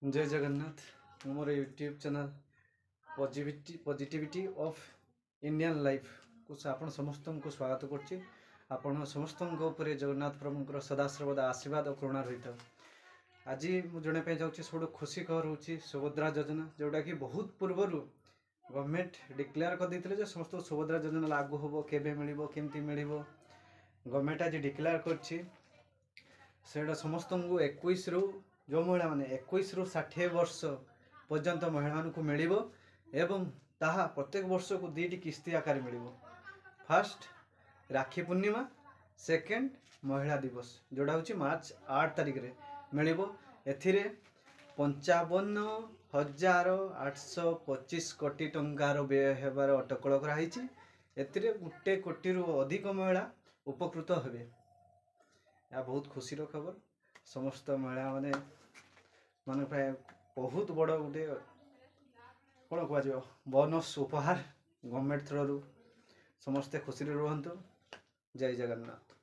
जय जगन्नाथ मोर YouTube channel positivity of Indian life को आपण समस्त को स्वागत करछि। आपण समस्त ऊपर जगन्नाथ प्रभुंर सदासर्वदा आशीर्वाद और करुणा रही था। आज मुझे जन जाऊँगी सब खुशी खबर हूँ सुभद्रा योजना, जोटा कि बहुत पूर्व गवर्नमेंट डिक्लेयर कर देते समस्त सुभद्रा योजना लागू हम केवे मिल केमती मिल गवर्नमेंट आज डिक्लेयर कर समस्त को 21 रु जो महिला माने 21 रु 60 वर्ष पर्यंत महिला को मिल एवं ताहा प्रत्येक वर्ष को 2टी किस्ती आकार मिल। फास्ट राखी पूर्णिमा, सेकेंड महिला दिवस जोड़ा हूँ मार्च 8 तारिख रे मिल। एथिरे 55,825 कोटी टंकार व्यय हेबार अटकल कराई। एथिरे 1 कोटी रु अधिक महिला उपकृत हेबे। या बहुत खुशी खबर। समस्त महिला माने बहुत बड़ गोटे कौन कह बोनस उपहार गवर्नमेंट थ्रू समस्ते खुशी रुहतु। जय जगन्नाथ।